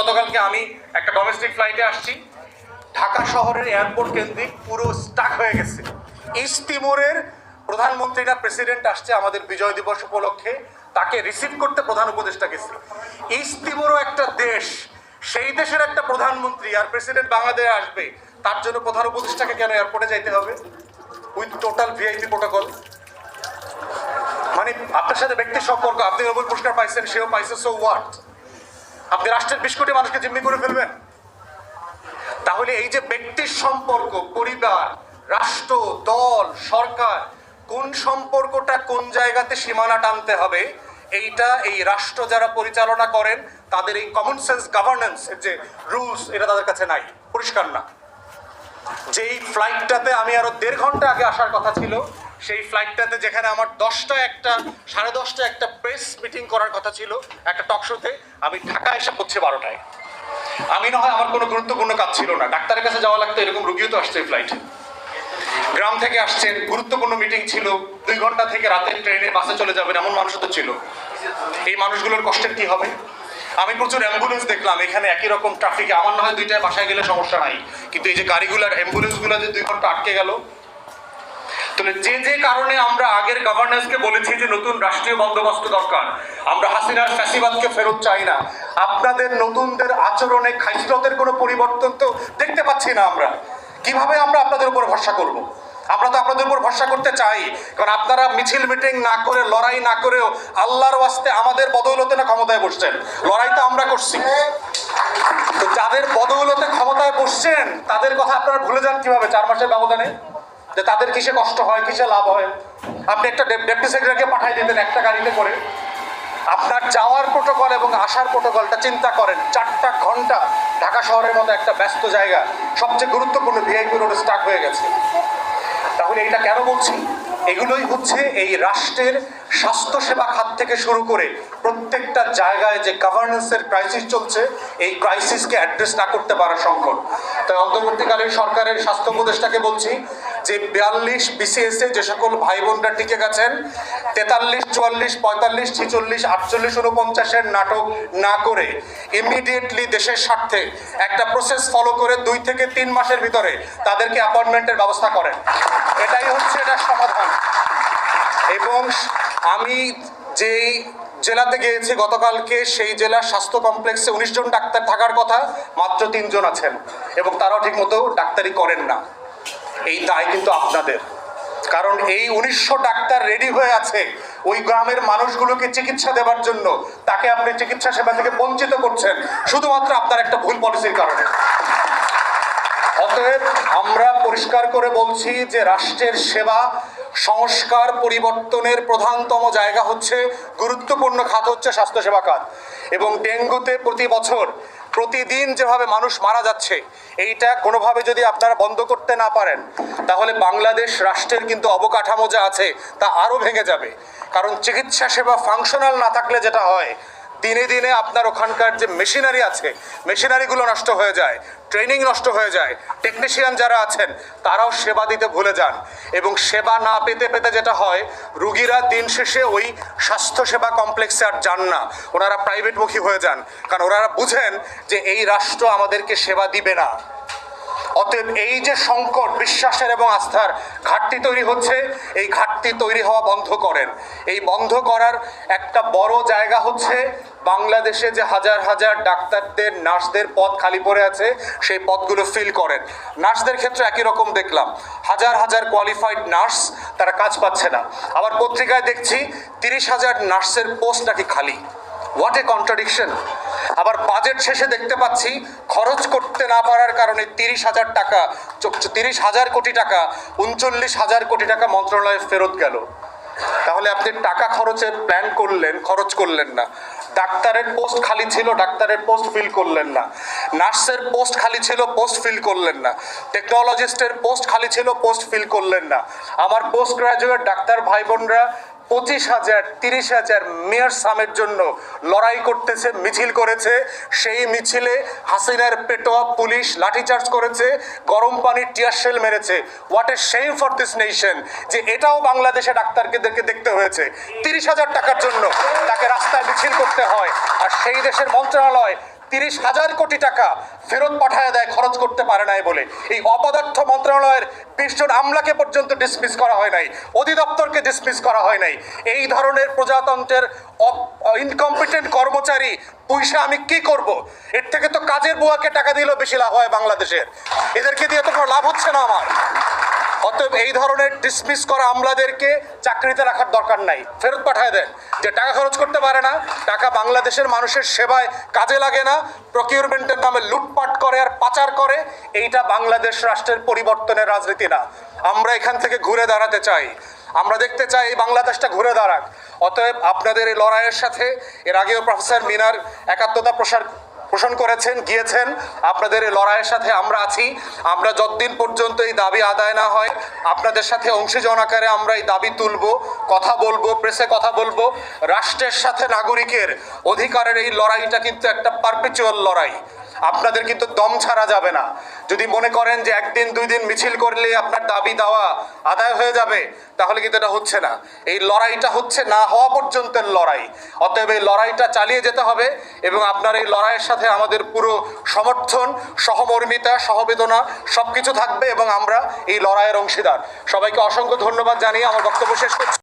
গতকালকে আমি একটা ডোমেস্টিক ফ্লাইটে আসছি, ঢাকা শহরের এয়ারপোর্ট কেন্দ্রিক পুরো স্টাক হয়ে গেছে। ইস্ট তিমুরের প্রধানমন্ত্রীরা প্রেসিডেন্ট আসছে আমাদের বিজয় দিবস উপলক্ষে, তাকে রিসিভ করতে প্রধান উপদেষ্টা গেছে। ইস্ট তিমুরও একটা দেশ, সেই দেশের একটা প্রধানমন্ত্রী আর প্রেসিডেন্ট বাংলাদেশে আসবে, তার জন্য প্রধান উপদেষ্টাকে কেন এয়ারপোর্টে যাইতে হবে উইথ টোটাল ভিআইপি প্রোটোকল? মানে আপনার সাথে ব্যক্তির সম্পর্ক, আপনি নোবেল পুরস্কার পাইছেন, সেও পাইছে, সো হোয়াট? আপনি রাষ্ট্রের 20 কোটি মানুষকে জিম্মি করে ফেলবেন? তাহলে এই যে ব্যক্তির সম্পর্ক, পরিবার, রাষ্ট্র, দল, সরকার, কোন সম্পর্কটা কোন জায়গাতে সীমানা টানতে হবে, এইটা এই রাষ্ট্র যারা পরিচালনা করেন তাদের এই কমন সেন্স গভর্নেন্স এর যে রুলস, এটা তাদের কাছে নাই, পরিষ্কার না। যেই ফ্লাইটটাতে আমি আরো 1.5 ঘন্টা আগে আসার কথা ছিল, সেই ফ্লাইটটাতে যেখানে আমার 10টা একটা প্রেস মিটিং করার কথা ছিল একটা টক শোতে, আমি ঢাকা এসে পড়ছি 12টায়। আমি না হয় আমার কোনো গুরুত্বপূর্ণ কাজ ছিল না, ডাক্তারের কাছে যাওয়া লাগতো, এরকম রুগীও তো আসছে এই ফ্লাইটে। গ্রাম থেকে আসছেন, গুরুত্বপূর্ণ মিটিং ছিল, 2 ঘন্টা থেকে রাতের ট্রেনে বাসে চলে যাবেন, এমন মানুষও তো ছিল। এই মানুষগুলোর কষ্টের কি হবে? আমি প্রচুর অ্যাম্বুলেন্স দেখলাম এখানে, একই রকম ট্রাফিকে। আমার না হয় 2টায় বাসায় গেলে সমস্যা নাই, কিন্তু এই যে গাড়িগুলার অ্যাম্বুলেন্সগুলো যে 2 ঘন্টা আটকে গেল। তাহলে যে কারণে আমরা আগের গভর্নেন্সকে বলেছি যে নতুন রাষ্ট্রীয় বন্দোবস্ত দরকার, আমরা হাসিনার ফ্যাসিবাদকে ফেরত চাই না, আপনাদের নতুনদের আচরণে খাইসরতের কোনো পরিবর্তন তো দেখতে পাচ্ছি না আমরা। কিভাবে আমরা আপনাদের উপর ভরসা করব? আমরা তো আপনাদের উপর ভরসা করতে চাই, কারণ আপনারা মিছিল মিটিং না করে, লড়াই না করেও আল্লাহর ওয়াস্তে আমাদের বদৌলতে না ক্ষমতায় বসছেন। লড়াই তো আমরা করছি। তো যাদের বদৌলতে ক্ষমতায় বসছেন তাদের কথা আপনারা ভুলে যান কিভাবে 4 মাসের ব্যবধানে? যে তাদের কিসে কষ্ট হয়, কিসে লাভ হয়? আপনি একটা ডেপুটি সেক্রেটারিকে পাঠিয়ে দিতেন একটা গাড়িতে করে। আপনার যাওয়ার প্রোটোকল এবং আসার প্রোটোকলটা চিন্তা করেন। 4টা ঘন্টা ঢাকা শহরের মতো একটা ব্যস্ত জায়গা, সবচেয়ে গুরুত্বপূর্ণ ভিআইপি রোড স্টাক হয়ে গেছে। তাহলে এটা কেন বলছি? এগুলোই হচ্ছে এই রাষ্ট্রের স্বাস্থ্যসেবা খাত থেকে শুরু করে প্রত্যেকটা জায়গায় যে গভর্নেন্সের ক্রাইসিস চলছে, এই ক্রাইসিসকে অ্যাড্রেস না করতে পারার সংকট। তাই অন্তর্বর্তীকালীন সরকারের স্বাস্থ্য উপদেষ্টাকে বলছি যে 42 বিসিএসে যে সকল ভাই বোনরা টিকে গেছেন, 43, 44, 45, 46, 48, 49-এর নাটক না করে ইমিডিয়েটলি দেশের স্বার্থে একটা প্রসেস ফলো করে 2 থেকে 3 মাসের ভিতরে তাদেরকে অ্যাপয়েন্টমেন্টের ব্যবস্থা করেন। এটাই হচ্ছে এটার সমাধান। এবং আমি যেই জেলাতে গিয়েছি গতকালকে, সেই জেলার স্বাস্থ্য কমপ্লেক্সে 19 জন ডাক্তার থাকার কথা, মাত্র 3 জন আছেন, এবং তারাও ঠিক মতো ডাক্তারি করেন না। এই দায় কিন্তু আপনাদের, কারণ এই 1900 ডাক্তার রেডি হয়ে আছে ওই গ্রামের মানুষগুলোকে চিকিৎসা দেওয়ার জন্য, তাকে আপনি চিকিৎসা সেবা থেকে বঞ্চিত করছেন শুধুমাত্র আপনার একটা ভুল পলিসির কারণে। অতএব আমরা পরিষ্কার করে বলছি যে রাষ্ট্রের সেবা সংস্কার পরিবর্তনের প্রধানতম জায়গা হচ্ছে, গুরুত্বপূর্ণ খাত হচ্ছে স্বাস্থ্যসেবা খাত। এবং ডেঙ্গুতে প্রতি বছর প্রতিদিন যেভাবে মানুষ মারা যাচ্ছে, এইটা কোনোভাবে যদি আপনারা বন্ধ করতে না পারেন, তাহলে বাংলাদেশ রাষ্ট্রের কিন্তু অবকাঠামো যা আছে তা আরও ভেঙে যাবে। কারণ চিকিৎসা সেবা ফাংশনাল না থাকলে যেটা হয়, দিনে দিনে আপনার ওখানকার যে মেশিনারি আছে, মেশিনারিগুলো নষ্ট হয়ে যায়, ট্রেনিং নষ্ট হয়ে যায়, টেকনিশিয়ান যারা আছেন তারাও সেবা দিতে ভুলে যান, এবং সেবা না পেতে পেতে যেটা হয়, রুগীরা দিন শেষে ওই স্বাস্থ্যসেবা কমপ্লেক্সে আর যান না, ওনারা প্রাইভেটমুখী হয়ে যান, কারণ ওনারা বুঝেন যে এই রাষ্ট্র আমাদেরকে সেবা দিবে না। অতএব এই যে সংকট, বিশ্বাসের এবং আস্থার ঘাটতি তৈরি হচ্ছে, এই ঘাটতি তৈরি হওয়া বন্ধ করেন। এই বন্ধ করার একটা বড় জায়গা হচ্ছে বাংলাদেশে যে হাজার হাজার ডাক্তারদের, নার্সদের পদ খালি পড়ে আছে, সেই পদগুলো ফিল করেন। নার্সদের ক্ষেত্রে একই রকম দেখলাম, হাজার হাজার কোয়ালিফাইড নার্স, তারা কাজ পাচ্ছে না। আবার পত্রিকায় দেখছি 30,000 নার্সের পোস্ট নাকি খালি। What a contradiction! আবার বাজেট শেষে দেখতে পাচ্ছি খরচ করতে না পারার কারণে 30,000 কোটি টাকা, 39,000 কোটি টাকা মন্ত্রণালয়ে ফেরত গেল। তাহলে আপনি টাকা খরচের প্ল্যান করলেন, খরচ করলেন না। ডাক্তারের পোস্ট খালি ছিল, ডাক্তারের পোস্ট ফিল করলেন না। নার্সের পোস্ট খালি ছিল, পোস্ট ফিল করলেন না। টেকনোলজিস্টের পোস্ট খালি ছিল, পোস্ট ফিল করলেন না। আমার পোস্ট গ্রাজুয়েট ডাক্তার ভাই বোনরা 25,000, 30,000 মেয়র সামের জন্য লড়াই করতেছে, মিছিল করেছে। সেই মিছিলে হাসিনার পেটোয়া পুলিশ লাঠিচার্জ করেছে, গরম পানির টিয়ার শেল মেরেছে। What a shame for this nation, যে এটাও বাংলাদেশে ডাক্তারকে দেখতে হয়েছে। 30,000 টাকার জন্য তাকে রাস্তায় মিছিল করতে হয়, আর সেই দেশের মন্ত্রণালয় 30,000 কোটি টাকা ফেরত পাঠায় দেয় খরচ করতে পারে নাই বলে। এই অপদার্থ মন্ত্রণালয়ের 20 জন আমলাকে পর্যন্ত ডিসমিস করা হয় নাই, অধিদপ্তরকে ডিসমিস করা হয় নাই। এই ধরনের প্রজাতন্ত্রের ইনকম্পিটেন্ট কর্মচারী পয়সা আমি কি করব? এর থেকে তো কাজের বুয়াকে টাকা দিলেও বেশি লাভ হয় বাংলাদেশের। এদেরকে দিয়ে তো কোনো লাভ হচ্ছে না আমার। অতএব এই ধরনের ডিসমিস করা আমলাদেরকে চাকরিতে রাখার দরকার নাই, ফেরত পাঠায় দেন। যে টাকা খরচ করতে পারে না, টাকা বাংলাদেশের মানুষের সেবায় কাজে লাগে না, প্রকিউরমেন্টের নামে লুটপাট করে আর পাচার করে, এইটা বাংলাদেশ রাষ্ট্রের পরিবর্তনের রাজনীতি না। আমরা এখান থেকে ঘুরে দাঁড়াতে চাই, আমরা দেখতে চাই এই বাংলাদেশটা ঘুরে দাঁড়াক। অতএব আপনাদের এই লড়াইয়ের সাথে এর আগেও প্রফেসর মিনার একাত্মতা পোষণ করেছেন, গিয়েছেন। আপনাদের এই লড়াইয়ের সাথে আমরা আছি। আমরা যতদিন পর্যন্ত এই দাবি আদায় না হয় আপনাদের সাথে অংশীজন আকারে আমরা এই দাবি তুলব, কথা বলবো, প্রেসে কথা বলবো। রাষ্ট্রের সাথে নাগরিকের অধিকারের এই লড়াইটা কিন্তু একটা পারপেচুয়াল লড়াই। আপনাদের কিন্তু দম ছাড়া যাবে না। যদি মনে করেন যে একদিন 2 দিন মিছিল করলে আপনার দাবি দাওয়া আদায় হয়ে যাবে, তাহলে কিন্তু এটা হচ্ছে না। এই লড়াইটা হচ্ছে না হওয়া পর্যন্তের লড়াই। অতএব এই লড়াইটা চালিয়ে যেতে হবে এবং আপনার এই লড়াইয়ের সাথে আমাদের পুরো সমর্থন, সহমর্মিতা, সহবেদনা সবকিছু থাকবে এবং আমরা এই লড়াইয়ের অংশীদার। সবাইকে অসংখ্য ধন্যবাদ জানিয়ে আমার বক্তব্য শেষ করছি।